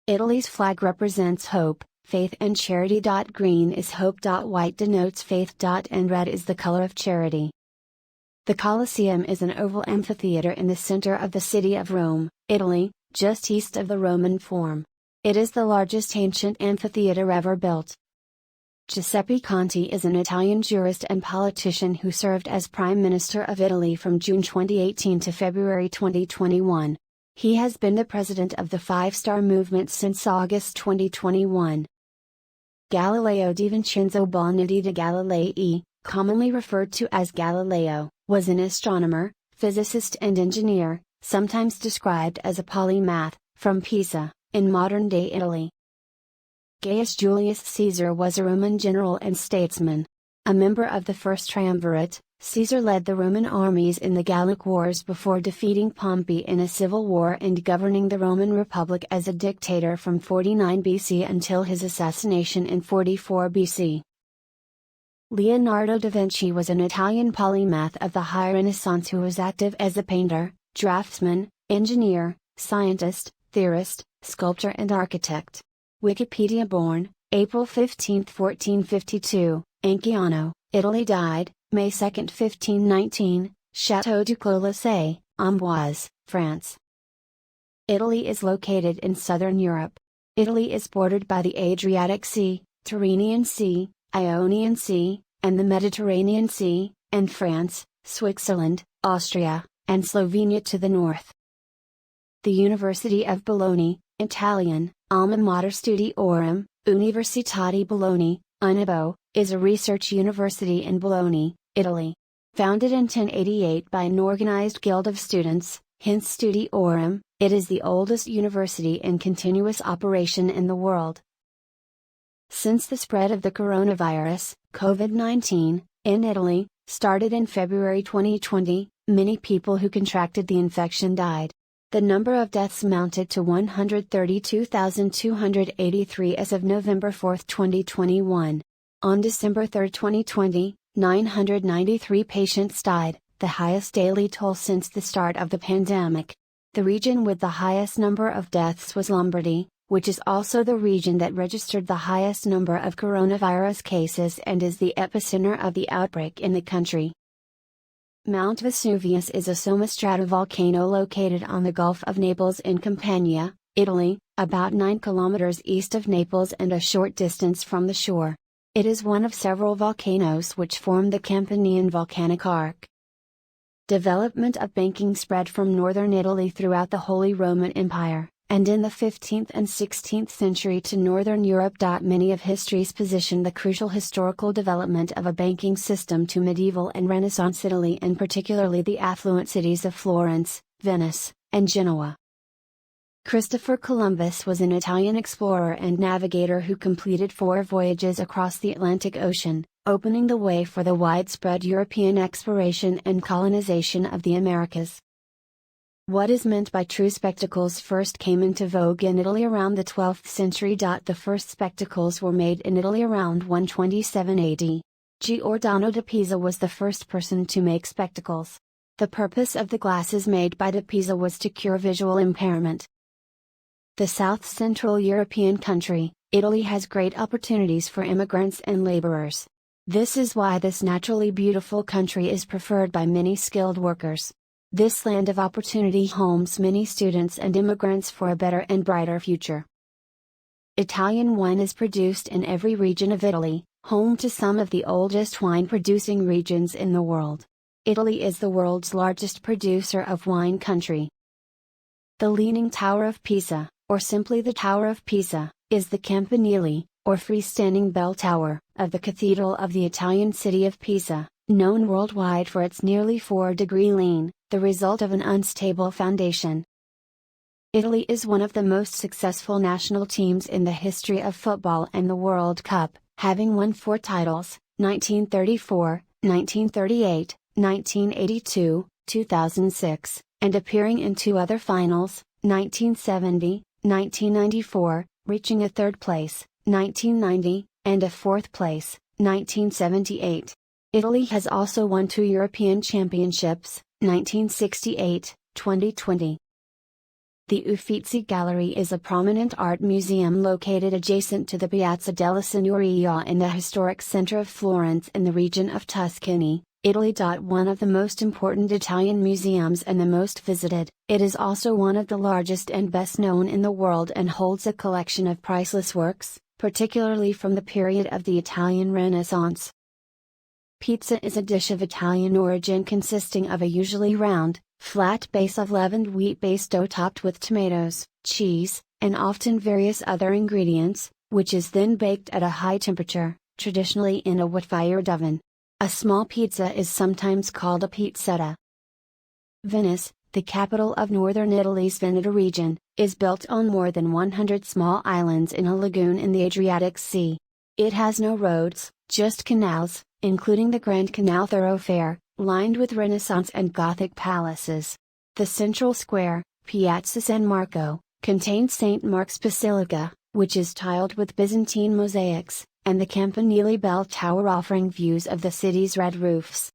Italy's flag represents hope, faith and charity. Green is hope. White denotes faith. And red is the color of charity. The Colosseum is an oval amphitheater in the center of the city of Rome, Italy, just east of the Roman Forum. It is the largest ancient amphitheater ever built. Giuseppe Conte is an Italian jurist and politician who served as Prime Minister of Italy from June 2018 to February 2021. He has been the president of the Five Star Movement since August 2021. Galileo di Vincenzo Bonadio de Galilei, commonly referred to as Galileo, was an astronomer, physicist and engineer, sometimes described as a polymath, from Pisa, in modern-day Italy. Gaius Julius Caesar was a Roman general and statesman. A member of the First Triumvirate, Caesar led the Roman armies in the Gallic Wars before defeating Pompey in a civil war and governing the Roman Republic as a dictator from 49 BC until his assassination in 44 BC. Leonardo da Vinci was an Italian polymath of the High Renaissance who was active as a painter, draftsman, engineer, scientist, theorist, sculptor and architect. Wikipedia. Born, April 15, 1452, Anciano, Italy. Died, May 2, 1519, Château du Clos, Amboise, France. Italy is located in southern Europe. Italy is bordered by the Adriatic Sea, Tyrrhenian Sea, Ionian Sea, and the Mediterranean Sea, and France, Switzerland, Austria, and Slovenia to the north. The University of Bologna, Italian, Alma Mater Studiorum, Università di Bologna, UNIBO, is a research university in Bologna, Italy. Founded in 1088 by an organized guild of students, hence Studiorum, it is the oldest university in continuous operation in the world. Since the spread of the coronavirus, COVID-19, in Italy, started in February 2020, many people who contracted the infection died. The number of deaths mounted to 132,283 as of November 4, 2021. On December 3, 2020, 993 patients died, the highest daily toll since the start of the pandemic. The region with the highest number of deaths was Lombardy, which is also the region that registered the highest number of coronavirus cases and is the epicenter of the outbreak in the country. Mount Vesuvius is a sommostratovolcano located on the Gulf of Naples in Campania, Italy, about 9 kilometers east of Naples and a short distance from the shore. It is one of several volcanoes which form the Campanian volcanic arc. Development of banking spread from northern Italy throughout the Holy Roman Empire, and in the 15th and 16th century to northern Europe. Many of history's position the crucial historical development of a banking system to medieval and Renaissance Italy and particularly the affluent cities of Florence, Venice, and Genoa. Christopher Columbus was an Italian explorer and navigator who completed 4 voyages across the Atlantic Ocean, opening the way for the widespread European exploration and colonization of the Americas. What is meant by true spectacles first came into vogue in Italy around the 12th century. The first spectacles were made in Italy around 127 AD. Giordano da Pisa was the first person to make spectacles. The purpose of the glasses made by da Pisa was to cure visual impairment. The South Central European country, Italy has great opportunities for immigrants and laborers. This is why this naturally beautiful country is preferred by many skilled workers. This land of opportunity homes many students and immigrants for a better and brighter future. Italian wine is produced in every region of Italy, home to some of the oldest wine-producing regions in the world. Italy is the world's largest producer of wine country. The Leaning Tower of Pisa, or simply the Tower of Pisa, is the campanile, or freestanding bell tower, of the Cathedral of the Italian city of Pisa, known worldwide for its nearly 4-degree lean, the result of an unstable foundation. Italy is one of the most successful national teams in the history of football and the World Cup, having won 4 titles, 1934, 1938, 1982, 2006, and appearing in 2 other finals, 1970, 1994, reaching a 3rd place, 1990, and a 4th place, 1978. Italy has also won 2 European Championships, 1968, 2020. The Uffizi Gallery is a prominent art museum located adjacent to the Piazza della Signoria in the historic center of Florence in the region of Tuscany, Italy. One of the most important Italian museums and the most visited, it is also one of the largest and best known in the world and holds a collection of priceless works, particularly from the period of the Italian Renaissance. Pizza is a dish of Italian origin consisting of a usually round, flat base of leavened wheat-based dough topped with tomatoes, cheese, and often various other ingredients, which is then baked at a high temperature, traditionally in a wood-fired oven. A small pizza is sometimes called a pizzetta. Venice, the capital of northern Italy's Veneto region, is built on more than 100 small islands in a lagoon in the Adriatic Sea. It has no roads, just canals, including the Grand Canal thoroughfare, lined with Renaissance and Gothic palaces. The central square, Piazza San Marco, contains St. Mark's Basilica, which is tiled with Byzantine mosaics, and the Campanile Bell Tower offering views of the city's red roofs.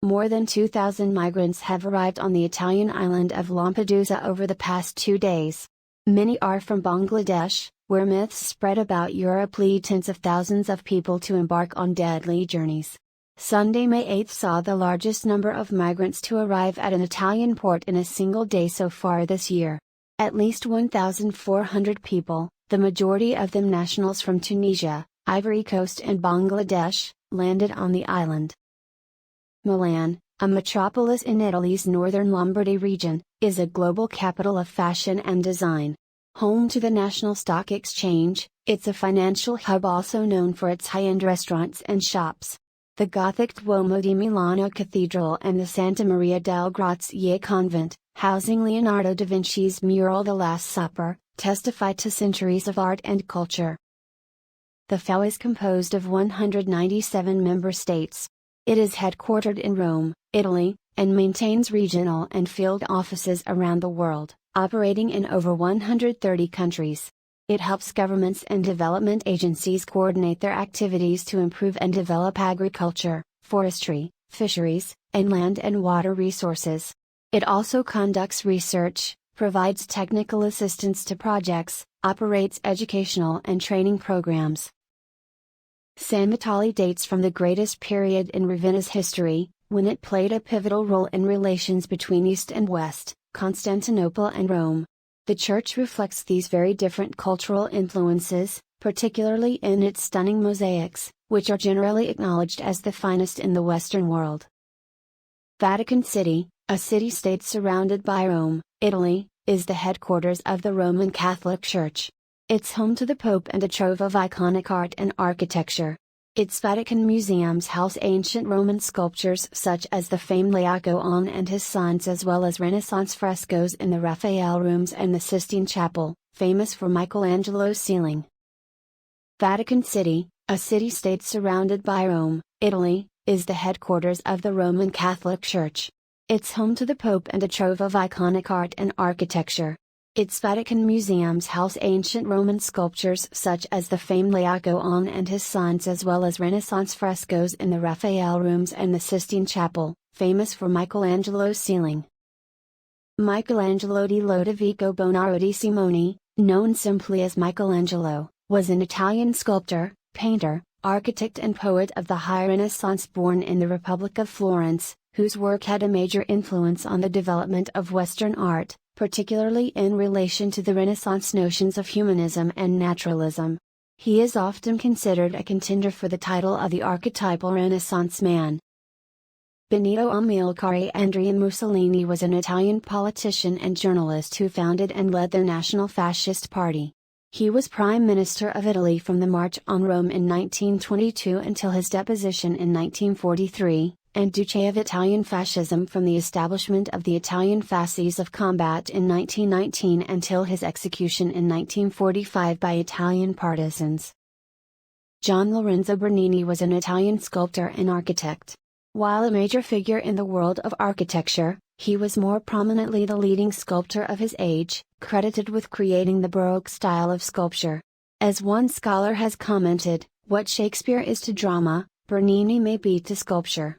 More than 2,000 migrants have arrived on the Italian island of Lampedusa over the past 2 days. Many are from Bangladesh, where myths spread about Europe lead tens of thousands of people to embark on deadly journeys. Sunday, May 8 saw the largest number of migrants to arrive at an Italian port in a single day so far this year. At least 1,400 people, the majority of them nationals from Tunisia, Ivory Coast and Bangladesh, landed on the island. Milan, a metropolis in Italy's northern Lombardy region, is a global capital of fashion and design. Home to the National Stock Exchange, it's a financial hub also known for its high-end restaurants and shops. The Gothic Duomo di Milano Cathedral and the Santa Maria del Grazie convent, housing Leonardo da Vinci's mural The Last Supper, testify to centuries of art and culture. The FAO is composed of 197 member states. It is headquartered in Rome, Italy, and maintains regional and field offices around the world, operating in over 130 countries. It helps governments and development agencies coordinate their activities to improve and develop agriculture, forestry, fisheries, and land and water resources. It also conducts research, provides technical assistance to projects, operates educational and training programs. San Vitale dates from the greatest period in Ravenna's history, when it played a pivotal role in relations between East and West, Constantinople and Rome. The church reflects these very different cultural influences, particularly in its stunning mosaics, which are generally acknowledged as the finest in the Western world. Vatican City, a city-state surrounded by Rome, Italy, is the headquarters of the Roman Catholic Church. It's home to the Pope and a trove of iconic art and architecture. Its Vatican museums house ancient Roman sculptures such as the famed Laocoon and his sons, as well as Renaissance frescoes in the Raphael rooms and the Sistine Chapel, famous for Michelangelo's ceiling. Vatican City, a city-state surrounded by Rome, Italy, is the headquarters of the Roman Catholic Church. It's home to the Pope and a trove of iconic art and architecture. Its Vatican museums house ancient Roman sculptures such as the famed Laocoon and his sons, as well as Renaissance frescoes in the Raphael rooms and the Sistine Chapel, famous for Michelangelo's ceiling. Michelangelo di Lodovico Bonaro Simoni, known simply as Michelangelo, was an Italian sculptor, painter, architect and poet of the High Renaissance born in the Republic of Florence, whose work had a major influence on the development of Western art, particularly in relation to the Renaissance notions of humanism and naturalism. He is often considered a contender for the title of the archetypal Renaissance man. Benito Amilcare Andrea Mussolini was an Italian politician and journalist who founded and led the National Fascist Party. He was Prime Minister of Italy from the March on Rome in 1922 until his deposition in 1943, and Duce of Italian Fascism from the establishment of the Italian Fasces of Combat in 1919 until his execution in 1945 by Italian partisans. Gian Lorenzo Bernini was an Italian sculptor and architect. While a major figure in the world of architecture, he was more prominently the leading sculptor of his age, credited with creating the Baroque style of sculpture. As one scholar has commented, what Shakespeare is to drama, Bernini may be to sculpture.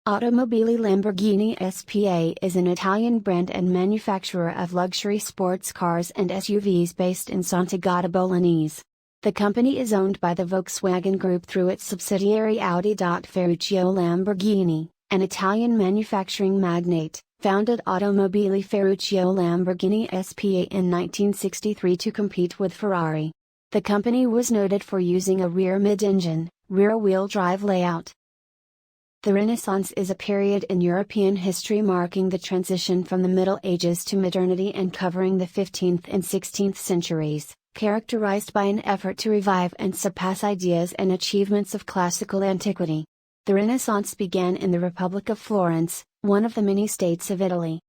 Automobili Lamborghini SPA is an Italian brand and manufacturer of luxury sports cars and SUVs based in Sant'Agata Bolognese. The company is owned by the Volkswagen Group through its subsidiary Audi. Ferruccio Lamborghini, an Italian manufacturing magnate, founded Automobili Ferruccio Lamborghini SPA in 1963 to compete with Ferrari. The company was noted for using a rear mid-engine, rear-wheel drive layout. The Renaissance is a period in European history marking the transition from the Middle Ages to modernity and covering the 15th and 16th centuries, characterized by an effort to revive and surpass ideas and achievements of classical antiquity. The Renaissance began in the Republic of Florence, one of the many states of Italy.